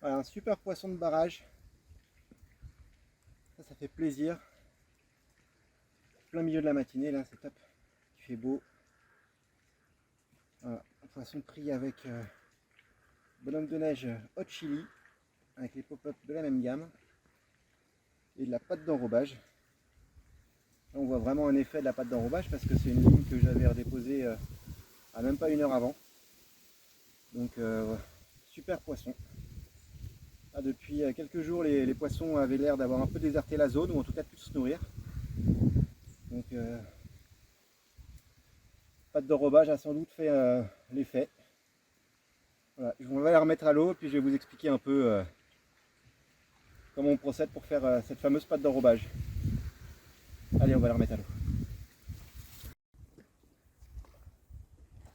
Voilà, un super poisson de barrage. Ça fait plaisir. Plein milieu de la matinée, là, c'est top. Il fait beau. Voilà, un poisson pris avec bonhomme de neige hot chili, avec les pop-up de la même gamme, et de la pâte d'enrobage. Là, on voit vraiment un effet de la pâte d'enrobage parce que c'est une ligne que j'avais redéposée à même pas 1 heure avant. Donc, super poisson. Là, depuis quelques jours, les poissons avaient l'air d'avoir un peu déserté la zone, ou en tout cas de plus se nourrir. Donc, pâte d'enrobage a sans doute fait l'effet. Voilà, on va la remettre à l'eau, puis je vais vous expliquer un peu comment on procède pour faire cette fameuse pâte d'enrobage. Allez, on va la remettre à l'eau.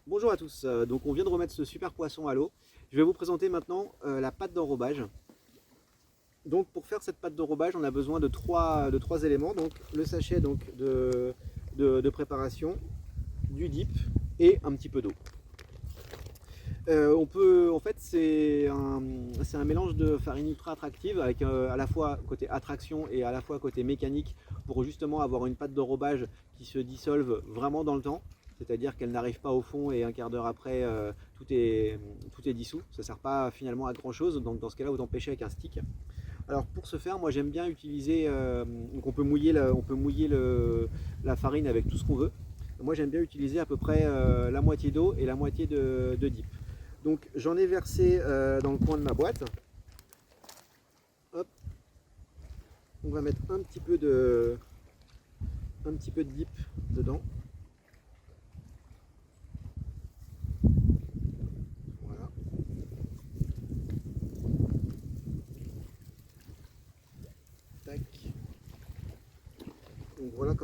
Bonjour à tous, donc on vient de remettre ce super poisson à l'eau. Je vais vous présenter maintenant la pâte d'enrobage. Donc pour faire cette pâte d'enrobage, on a besoin de trois éléments. Donc le sachet de préparation, du dip et un petit peu d'eau. En fait, c'est un mélange de farine ultra attractive avec à la fois côté attraction et à la fois côté mécanique pour justement avoir une pâte d'enrobage qui se dissolve vraiment dans le temps. C'est-à-dire qu'elle n'arrive pas au fond et un quart d'heure après, tout est dissous. Ça ne sert pas finalement à grand chose. Donc dans ce cas-là, autant pêcher avec un stick. Alors pour ce faire, moi j'aime bien utiliser, donc on peut mouiller la farine avec tout ce qu'on veut. Moi j'aime bien utiliser à peu près la moitié d'eau et la moitié de dip. Donc j'en ai versé dans le coin de ma boîte. Hop. On va mettre un petit peu de dip dedans. Voilà. Tac. Donc voilà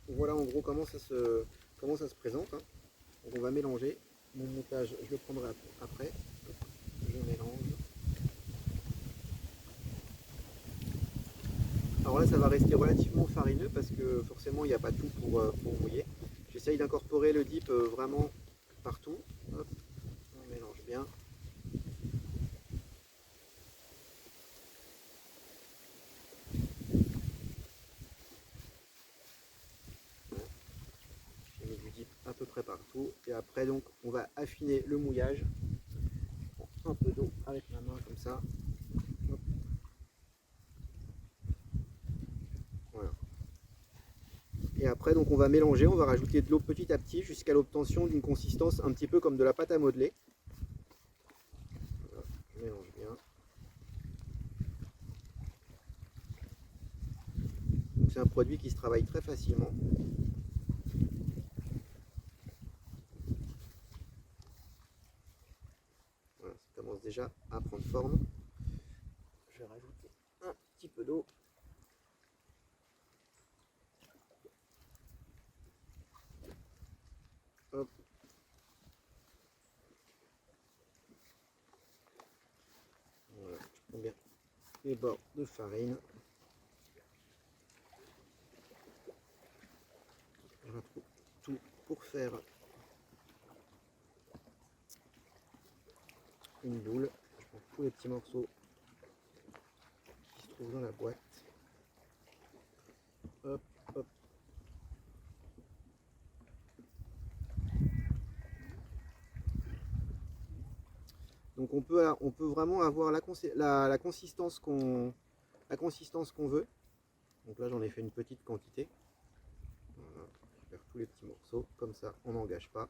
voilà en gros comment ça se présente. Hein. Donc on va mélanger. Mon montage, je le prendrai après. Je mélange. Alors là, ça va rester relativement farineux parce que forcément, il n'y a pas tout pour mouiller. J'essaye d'incorporer le dip vraiment partout. Hop, on mélange bien. J'ai mis du dip à peu près partout. Et après, donc, on va affiner le mouillage. Un peu d'eau avec ma main comme ça. Hop. Voilà. Et après, donc, on va mélanger, on va rajouter de l'eau petit à petit jusqu'à l'obtention d'une consistance un petit peu comme de la pâte à modeler. Voilà, je mélange bien. C'est un produit qui se travaille très facilement. Voilà, ça commence déjà à prendre forme. Je vais rajouter un petit peu d'eau. Hop. Voilà, je prends bien les bords de farine. Je retrouve tout pour faire une boule. Je prends tous les petits morceaux qui se trouvent dans la boîte. Hop, hop. Donc on peut vraiment avoir la consistance qu'on veut. Donc là j'en ai fait une petite quantité. Voilà, je perds tous les petits morceaux, comme ça on n'engage pas.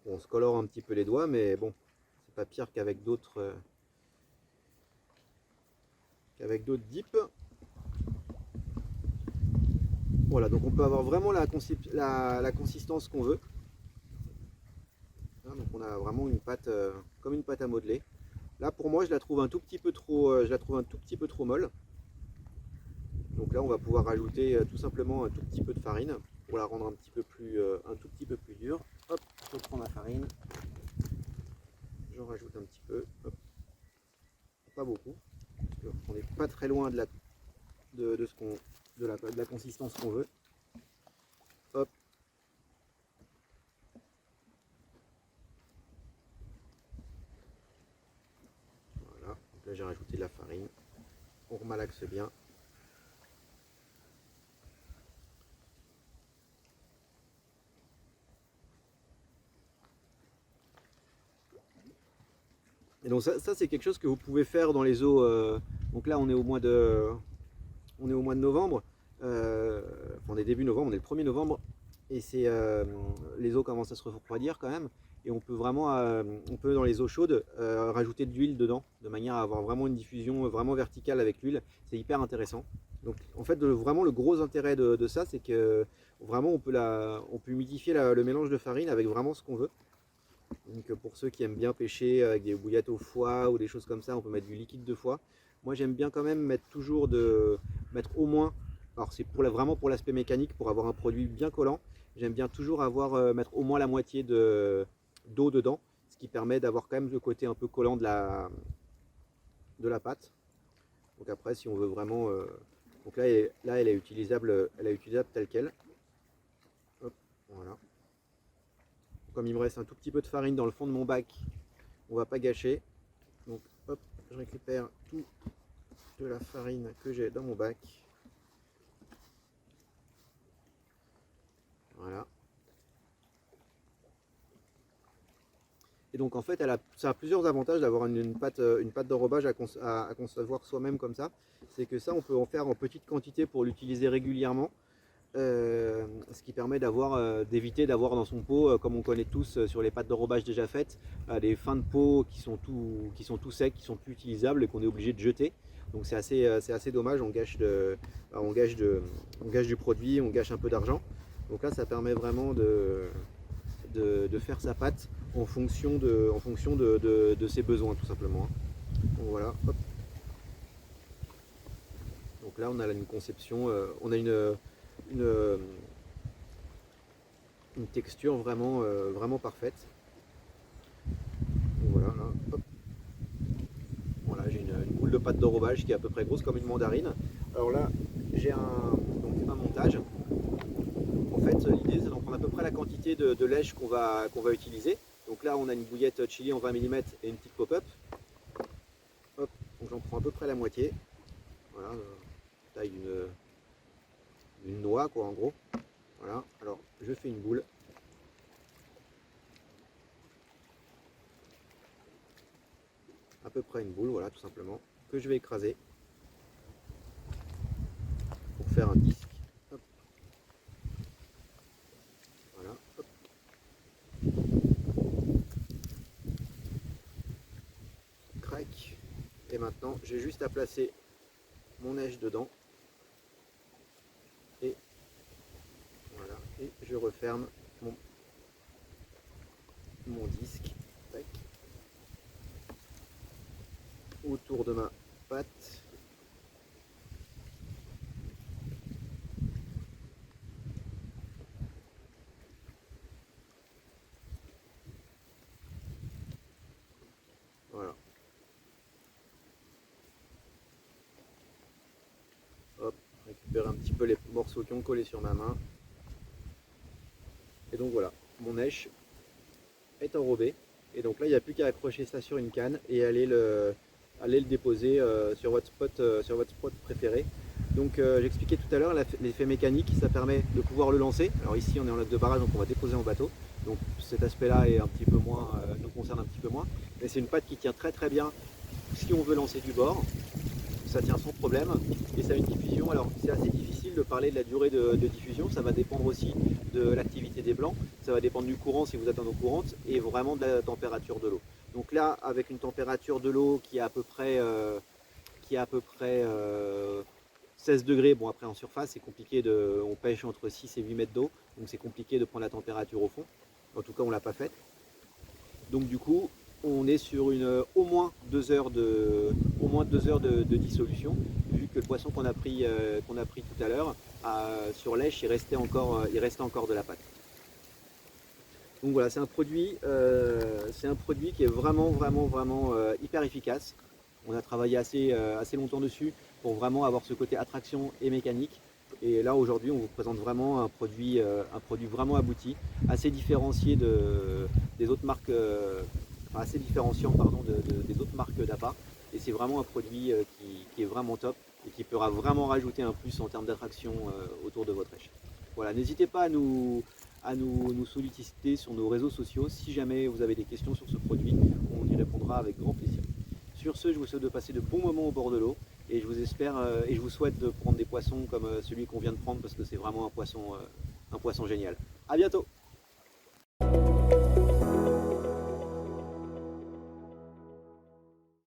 Bon, on se colore un petit peu les doigts, mais bon, c'est pas pire qu'avec d'autres dips. Voilà, donc on peut avoir vraiment la consistance qu'on veut. Donc on a vraiment une pâte comme une pâte à modeler. Là pour moi je la trouve un tout petit peu trop, molle. Donc là on va pouvoir rajouter tout simplement un tout petit peu de farine pour la rendre un tout petit peu plus dure. Hop, je prends ma farine, j'en rajoute un petit peu. Hop. Pas beaucoup, parce qu'on n'est pas très loin de la consistance qu'on veut. Hop. là j'ai rajouté de la farine. On remalaxe bien. Et donc ça c'est quelque chose que vous pouvez faire dans les eaux. Donc là on est au mois de novembre. On est début novembre, on est le 1er novembre. Et les eaux commencent à se refroidir quand même. Et on peut vraiment, on peut dans les eaux chaudes rajouter de l'huile dedans, de manière à avoir vraiment une diffusion vraiment verticale avec l'huile. C'est hyper intéressant. Donc en fait vraiment le gros intérêt de ça, c'est que vraiment on peut humidifier le mélange de farine avec vraiment ce qu'on veut. Donc pour ceux qui aiment bien pêcher avec des bouillettes au foie ou des choses comme ça, on peut mettre du liquide de foie. Moi j'aime bien quand même mettre mettre au moins, alors c'est vraiment pour l'aspect mécanique, pour avoir un produit bien collant, j'aime bien toujours mettre au moins la moitié d'eau dedans, ce qui permet d'avoir quand même le côté un peu collant de la pâte. Donc après si on veut vraiment, donc là elle est utilisable telle quelle. Hop, voilà. Comme il me reste un tout petit peu de farine dans le fond de mon bac, on va pas gâcher. Donc hop, je récupère tout de la farine que j'ai dans mon bac. Voilà. Et donc en fait, ça a plusieurs avantages d'avoir une pâte d'enrobage à concevoir soi-même comme ça. C'est que ça, on peut en faire en petite quantité pour l'utiliser régulièrement. Ce qui permet d'éviter d'avoir dans son pot, comme on connaît tous sur les pâtes d'enrobage déjà faites, des fins de pot qui sont tout secs, qui sont plus utilisables et qu'on est obligé de jeter. Donc c'est assez dommage, on gâche du produit, on gâche un peu d'argent. Donc là ça permet vraiment de faire sa pâte en fonction de ses besoins tout simplement. Donc voilà, hop. Donc là on a une conception, on a une texture vraiment parfaite. Donc voilà, là, hop. Voilà, j'ai une boule de pâte d'enrobage qui est à peu près grosse comme une mandarine. Alors là, j'ai un montage. En fait, l'idée c'est d'en prendre à peu près la quantité de lèche qu'on va utiliser. Donc là, on a une bouillette chili en 20 mm et une petite pop-up. Hop, donc j'en prends à peu près la moitié. Voilà, taille d'une noix quoi en gros. Voilà, alors je fais une boule. À peu près une boule, voilà, tout simplement, que je vais écraser pour faire un disque. Hop. Voilà, hop. Crac. Et maintenant, j'ai juste à placer mon neige dedans. Et voilà, et je referme mon disque. Tac. Autour de ma pâte. Voilà. Hop, récupérer un petit peu les morceaux qui ont collé sur ma main. Et donc voilà, mon neige est enrobé. Et donc là, il n'y a plus qu'à accrocher ça sur une canne et aller le déposer sur votre spot préféré. Donc j'expliquais tout à l'heure l'effet mécanique, ça permet de pouvoir le lancer. Alors ici on est en lac de barrage, donc on va déposer en bateau. Donc cet aspect-là est un petit peu moins, nous concerne un petit peu moins. Mais c'est une pâte qui tient très bien si on veut lancer du bord. Ça tient sans problème et ça a une diffusion. Alors c'est assez difficile de parler de la durée de diffusion, ça va dépendre aussi de l'activité des blancs, ça va dépendre du courant si vous êtes en eau courante et vraiment de la température de l'eau. Donc là avec une température de l'eau qui est à peu près 16 degrés, bon après en surface c'est compliqué, on pêche entre 6 et 8 mètres d'eau, donc c'est compliqué de prendre la température au fond, en tout cas on ne l'a pas faite. Donc du coup on est sur au moins 2 heures de dissolution, vu que le poisson qu'on a pris tout à l'heure sur lèche, il restait encore de la pâte. Donc voilà, c'est un produit qui est vraiment hyper efficace. On a travaillé assez longtemps dessus pour vraiment avoir ce côté attraction et mécanique. Et là aujourd'hui on vous présente vraiment un produit vraiment abouti, assez différencié des autres marques, assez différenciant pardon, des autres marques d'appât. et c'est vraiment un produit qui est vraiment top et qui pourra vraiment rajouter un plus en termes d'attraction autour de votre échelle. Voilà, n'hésitez pas à nous solliciter sur nos réseaux sociaux si jamais vous avez des questions sur ce produit, on y répondra avec grand plaisir. Sur ce, je vous souhaite de passer de bons moments au bord de l'eau et je vous espère et je vous souhaite de prendre des poissons comme celui qu'on vient de prendre parce que c'est vraiment un poisson génial. À bientôt!